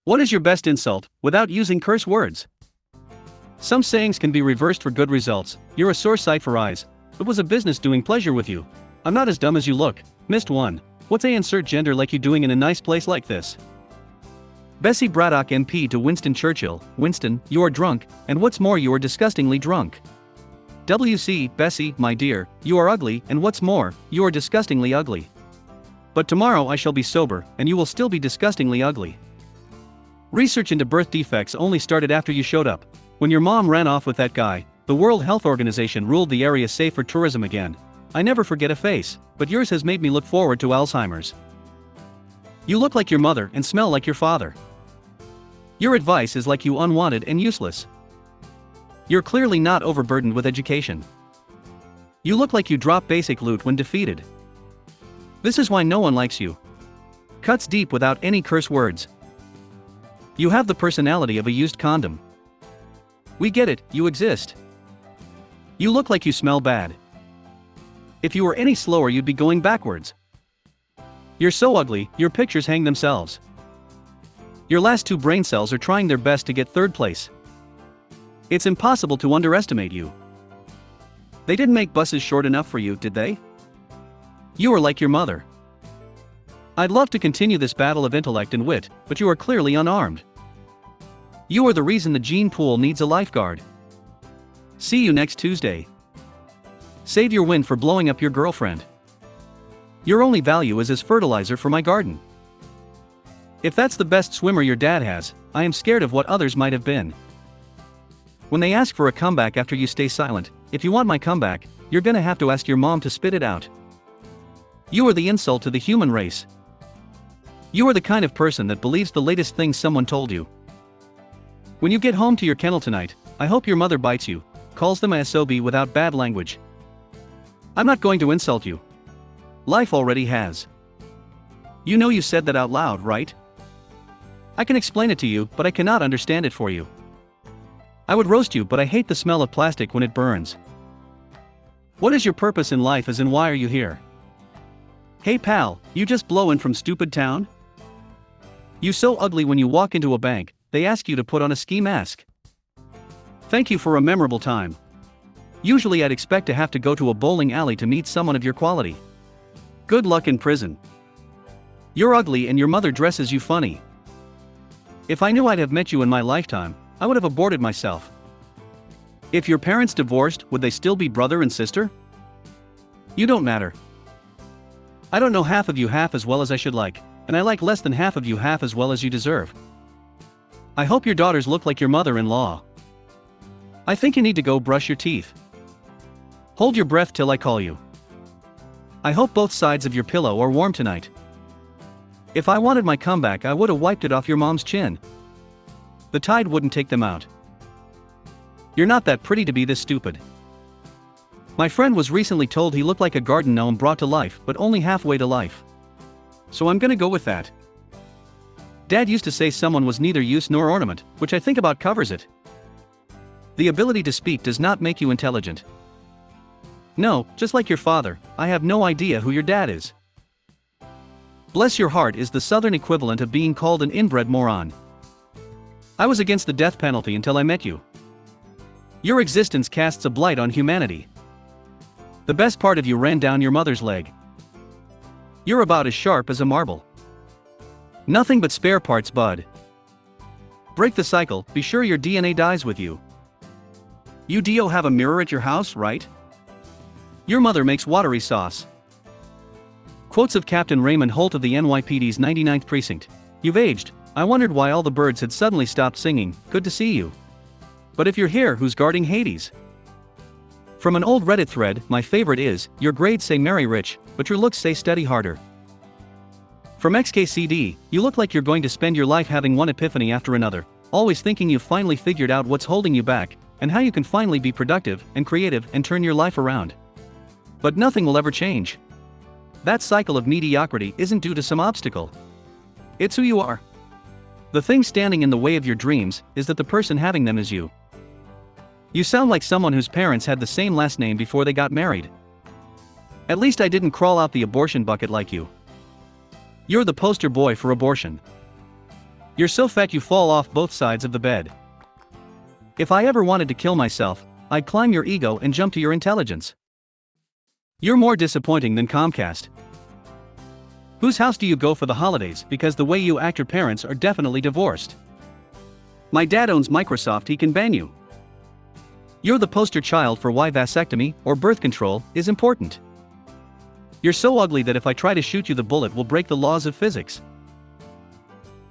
What is your best insult, without using curse words? Some sayings can be reversed for good results. You're a sore sight for eyes. It was a business doing pleasure with you. I'm not as dumb as you look. Missed one. What's a insert gender like you doing in a nice place like this? Bessie Braddock MP to Winston Churchill. Winston, you are drunk, and what's more you are disgustingly drunk. WC, Bessie, my dear, you are ugly, and what's more, you are disgustingly ugly. But tomorrow I shall be sober, and you will still be disgustingly ugly. Research into birth defects only started after you showed up. When your mom ran off with that guy, the World Health Organization ruled the area safe for tourism again. I never forget a face, but yours has made me look forward to Alzheimer's. You look like your mother and smell like your father. Your advice is like you unwanted and useless. You're clearly not overburdened with education. You look like you drop basic loot when defeated. This is why no one likes you. Cuts deep without any curse words. You have the personality of a used condom. We get it, you exist. You look like you smell bad. If you were any slower you'd be going backwards. You're so ugly, your pictures hang themselves. Your last two brain cells are trying their best to get third place. It's impossible to underestimate you. They didn't make buses short enough for you, did they? You are like your mother. I'd love to continue this battle of intellect and wit, but you are clearly unarmed. You are the reason the gene pool needs a lifeguard. See you next Tuesday. Save your wind for blowing up your girlfriend. Your only value is as fertilizer for my garden. If that's the best swimmer your dad has, I am scared of what others might have been. When they ask for a comeback after you stay silent, if you want my comeback, you're gonna have to ask your mom to spit it out. You are the insult to the human race. You are the kind of person that believes the latest thing someone told you. When you get home to your kennel tonight, I hope your mother bites you, calls them a SOB without bad language. I'm not going to insult you. Life already has. You know you said that out loud, right? I can explain it to you, but I cannot understand it for you. I would roast you, but I hate the smell of plastic when it burns. What is your purpose in life, as in why are you here? Hey pal, you just blow in from stupid town? You so ugly when you walk into a bank, they ask you to put on a ski mask. Thank you for a memorable time. Usually I'd expect to have to go to a bowling alley to meet someone of your quality. Good luck in prison. You're ugly and your mother dresses you funny. If I knew I'd have met you in my lifetime, I would have aborted myself. If your parents divorced, would they still be brother and sister? You don't matter. I don't know half of you half as well as I should like, and I like less than half of you half as well as you deserve. I hope your daughters look like your mother-in-law. I think you need to go brush your teeth. Hold your breath till I call you. I hope both sides of your pillow are warm tonight. If I wanted my comeback, I would have wiped it off your mom's chin. The tide wouldn't take them out. You're not that pretty to be this stupid. My friend was recently told he looked like a garden gnome brought to life, but only halfway to life. So I'm gonna go with that. Dad used to say someone was neither use nor ornament, which I think about covers it. The ability to speak does not make you intelligent. No, just like your father, I have no idea who your dad is. Bless your heart is the southern equivalent of being called an inbred moron. I was against the death penalty until I met you. Your existence casts a blight on humanity. The best part of you ran down your mother's leg. You're about as sharp as a marble. Nothing but spare parts, bud. Break the cycle, be sure your DNA dies with you. You do have a mirror at your house, right? Your mother makes watery sauce. Quotes of Captain Raymond Holt of the NYPD's 99th Precinct. You've aged. I wondered why all the birds had suddenly stopped singing. Good to see you. But if you're here, who's guarding Hades? From an old Reddit thread, my favorite is, your grades say marry rich, but your looks say study harder. From XKCD, you look like you're going to spend your life having one epiphany after another, always thinking you've finally figured out what's holding you back, and how you can finally be productive and creative and turn your life around. But nothing will ever change. That cycle of mediocrity isn't due to some obstacle. It's who you are. The thing standing in the way of your dreams is that the person having them is you. You sound like someone whose parents had the same last name before they got married. At least I didn't crawl out the abortion bucket like you. You're the poster boy for abortion. You're so fat you fall off both sides of the bed. If I ever wanted to kill myself, I'd climb your ego and jump to your intelligence. You're more disappointing than Comcast. Whose house do you go for the holidays because the way you act your parents are definitely divorced? My dad owns Microsoft, he can ban you. You're the poster child for why vasectomy or birth control is important. You're so ugly that if I try to shoot you the bullet will break the laws of physics.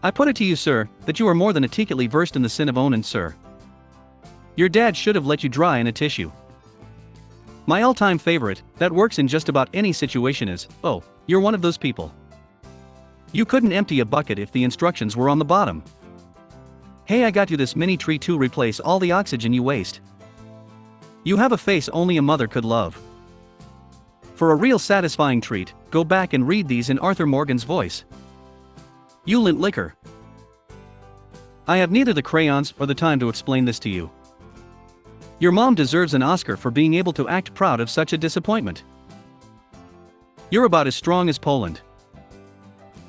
I put it to you, sir, that you are more than etiquetely versed in the sin of onan, sir. Your dad should have let you dry in a tissue. My all-time favorite, that works in just about any situation is, oh, you're one of those people. You couldn't empty a bucket if the instructions were on the bottom. Hey, I got you this mini tree to replace all the oxygen you waste. You have a face only a mother could love. For a real satisfying treat, go back and read these in Arthur Morgan's voice. You lint liquor. I have neither the crayons or the time to explain this to you. Your mom deserves an Oscar for being able to act proud of such a disappointment. You're about as strong as Poland.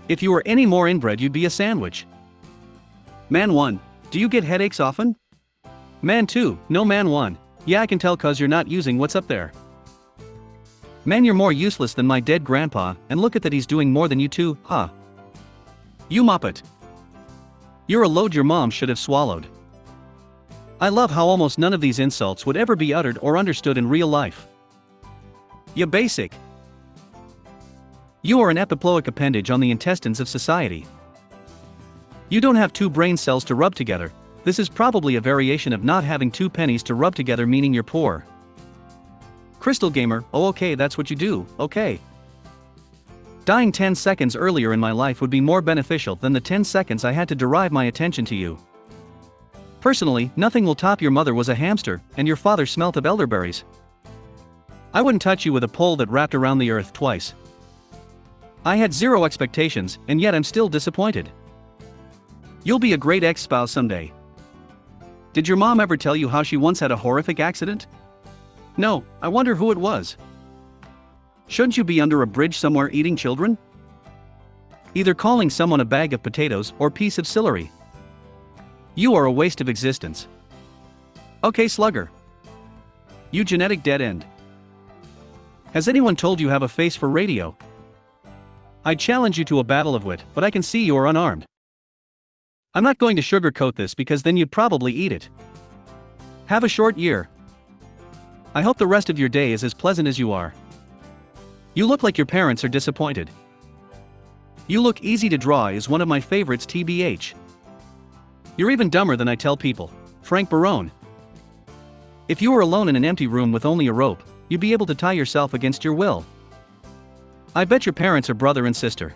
If you were any more inbred, you'd be a sandwich. Man 1, do you get headaches often? Man 2, no. Man 1, yeah, I can tell cause you're not using what's up there. Man, you're more useless than my dead grandpa, and look at that, he's doing more than you two, huh? You moppet. You're a load your mom should have swallowed. I love how almost none of these insults would ever be uttered or understood in real life. You basic. You are an epiploic appendage on the intestines of society. You don't have two brain cells to rub together. This is probably a variation of not having two pennies to rub together, meaning you're poor. Crystal Gamer, oh okay, that's what you do, okay. Dying 10 seconds earlier in my life would be more beneficial than the 10 seconds I had to derive my attention to you. Personally, nothing will top your mother was a hamster, and your father smelt of elderberries. I wouldn't touch you with a pole that wrapped around the earth twice. I had zero expectations, and yet I'm still disappointed. You'll be a great ex-spouse someday. Did your mom ever tell you how she once had a horrific accident? No, I wonder who it was. Shouldn't you be under a bridge somewhere eating children? Either calling someone a bag of potatoes or piece of celery. You are a waste of existence. Okay, slugger. You genetic dead end. Has anyone told you have a face for radio? I challenge you to a battle of wit, but I can see you are unarmed. I'm not going to sugarcoat this because then you'd probably eat it. Have a short year. I hope the rest of your day is as pleasant as you are. You look like your parents are disappointed. You look easy to draw is one of my favorites, TBH. You're even dumber than I tell people. Frank Barone. If you were alone in an empty room with only a rope, you'd be able to tie yourself against your will. I bet your parents are brother and sister.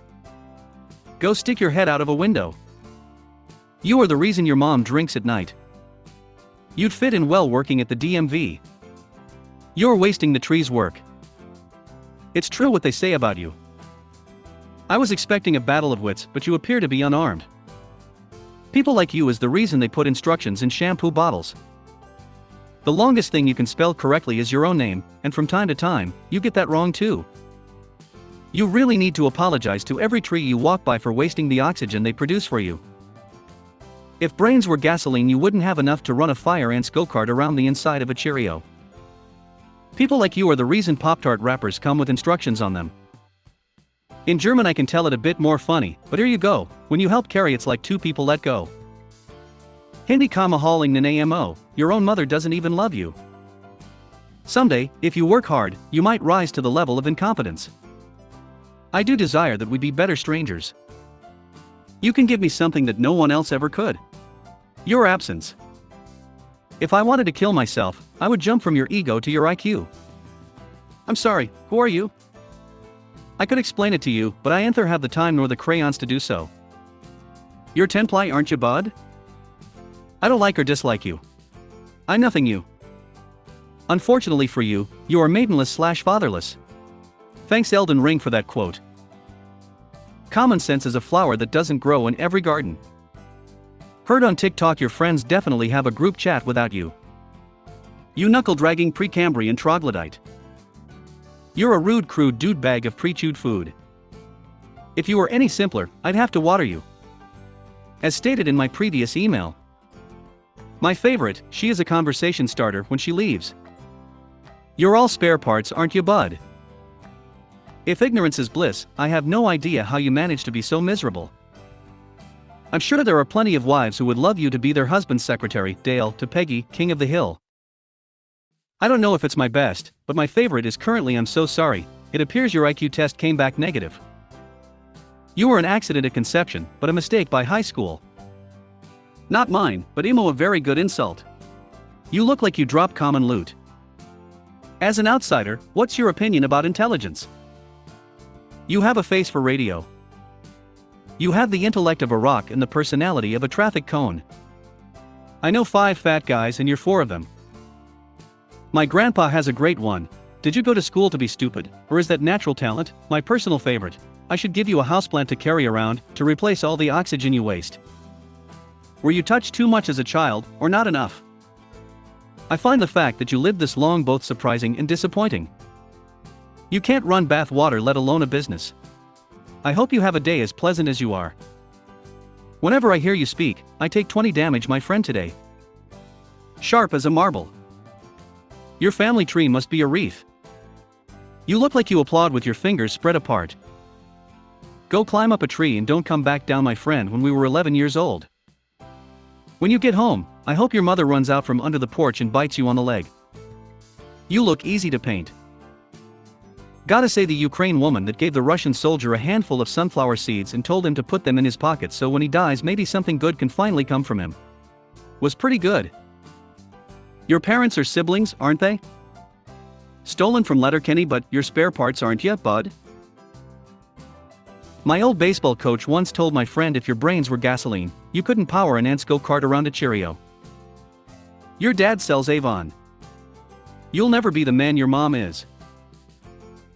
Go stick your head out of a window. You are the reason your mom drinks at night. You'd fit in well working at the DMV. You're wasting the tree's work. It's true what they say about you. I was expecting a battle of wits, but you appear to be unarmed. People like you is the reason they put instructions in shampoo bottles. The longest thing you can spell correctly is your own name, and from time to time, you get that wrong too. You really need to apologize to every tree you walk by for wasting the oxygen they produce for you. If brains were gasoline, you wouldn't have enough to run a fire ants go-kart around the inside of a Cheerio. People like you are the reason Pop-Tart wrappers come with instructions on them. In German I can tell it a bit more funny, but here you go, when you help carry it's like two people let go. Hindi kama hauling ng amo, your own mother doesn't even love you. Someday, if you work hard, you might rise to the level of incompetence. I do desire that we be better strangers. You can give me something that no one else ever could. Your absence. If I wanted to kill myself, I would jump from your ego to your IQ. I'm sorry, who are you? I could explain it to you, but I either have the time nor the crayons to do so. You're 10-ply, aren't you, bud? I don't like or dislike you. I nothing you. Unfortunately for you, you are maidenless/fatherless. Thanks Elden Ring for that quote. Common sense is a flower that doesn't grow in every garden. Heard on TikTok your friends definitely have a group chat without you. You knuckle-dragging Precambrian troglodyte. You're a rude, crude dude bag of pre-chewed food. If you were any simpler, I'd have to water you. as stated in my previous email. My favorite, she is a conversation starter when she leaves. You're all spare parts, aren't you, bud? If ignorance is bliss, I have no idea how you manage to be so miserable. I'm sure there are plenty of wives who would love you to be their husband's secretary, Dale, to Peggy, King of the Hill. I don't know if it's my best, but my favorite is currently I'm so sorry, it appears your IQ test came back negative. You were an accident at conception, but a mistake by high school. Not mine, but Emo a very good insult. You look like you dropped common loot. As an outsider, what's your opinion about intelligence? You have a face for radio. You have the intellect of a rock and the personality of a traffic cone. I know 5 fat guys and you're 4 of them. My grandpa has a great one. Did you go to school to be stupid, or is that natural talent? My personal favorite. I should give you a houseplant to carry around, to replace all the oxygen you waste. Were you touched too much as a child, or not enough? I find the fact that you lived this long both surprising and disappointing. You can't run bath water, let alone a business. I hope you have a day as pleasant as you are. Whenever I hear you speak, I take 20 damage, my friend, today. Sharp as a marble. Your family tree must be a wreath. You look like you applaud with your fingers spread apart. Go climb up a tree and don't come back down, my friend, when we were 11 years old. When you get home, I hope your mother runs out from under the porch and bites you on the leg. You look easy to paint. Gotta say, the Ukraine woman that gave the Russian soldier a handful of sunflower seeds and told him to put them in his pocket so when he dies maybe something good can finally come from him, was pretty good. Your parents are siblings, aren't they? Stolen from Letterkenny, but you're spare parts, aren't you, bud? My old baseball coach once told my friend if your brains were gasoline, you couldn't power an ant's go-kart around a Cheerio. Your dad sells Avon. You'll never be the man your mom is.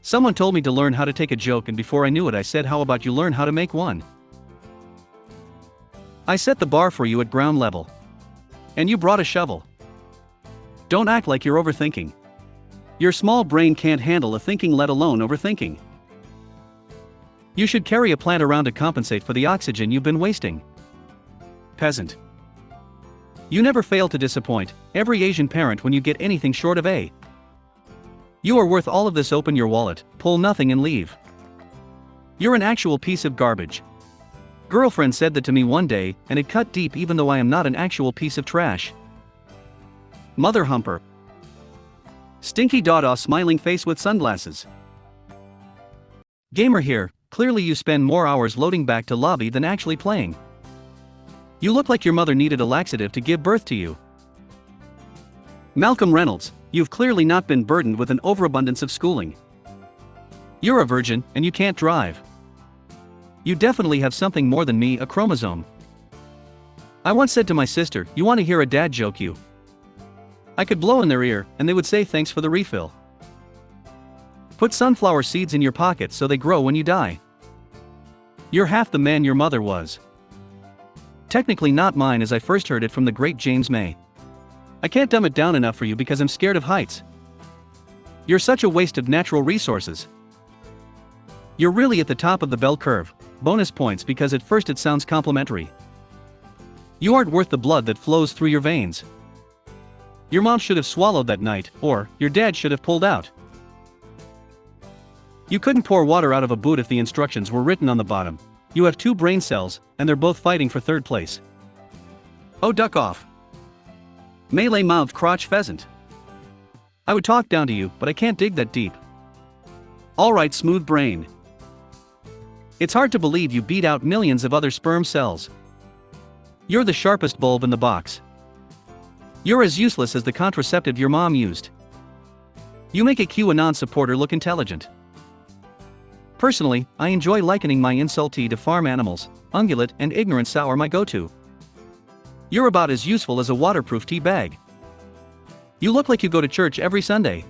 Someone told me to learn how to take a joke, and before I knew it I said, how about you learn how to make one? I set the bar for you at ground level. And you brought a shovel. Don't act like you're overthinking. Your small brain can't handle a thinking, let alone overthinking. You should carry a plant around to compensate for the oxygen you've been wasting. Peasant. You never fail to disappoint every Asian parent when you get anything short of A. You are worth all of this. Open your wallet, pull nothing and leave. You're an actual piece of garbage. Girlfriend said that to me one day, and it cut deep even though I am not an actual piece of trash. Mother humper. Stinky dada smiling face with sunglasses. Gamer here, clearly you spend more hours loading back to lobby than actually playing. You look like your mother needed a laxative to give birth to you. Malcolm Reynolds, you've clearly not been burdened with an overabundance of schooling. You're a virgin, and you can't drive. You definitely have something more than me, a chromosome. I once said to my sister, you want to hear a dad joke? I could blow in their ear, and they would say thanks for the refill. Put sunflower seeds in your pocket so they grow when you die. You're half the man your mother was. Technically not mine, as I first heard it from the great James May. I can't dumb it down enough for you because I'm scared of heights. You're such a waste of natural resources. You're really at the top of the bell curve, bonus points because at first it sounds complimentary. You aren't worth the blood that flows through your veins. Your mom should have swallowed that night, or your dad should have pulled out. You couldn't pour water out of a boot if the instructions were written on the bottom. You have 2 brain cells, and they're both fighting for 3rd place. Oh, duck off. Melee-mouthed crotch pheasant. I would talk down to you, but I can't dig that deep. Alright, smooth brain. It's hard to believe you beat out millions of other sperm cells. You're the sharpest bulb in the box. You're as useless as the contraceptive your mom used. You make a QAnon supporter look intelligent. Personally, I enjoy likening my insultee to farm animals. Ungulate and ignorant sow are my go-to. You're about as useful as a waterproof tea bag. You look like you go to church every Sunday.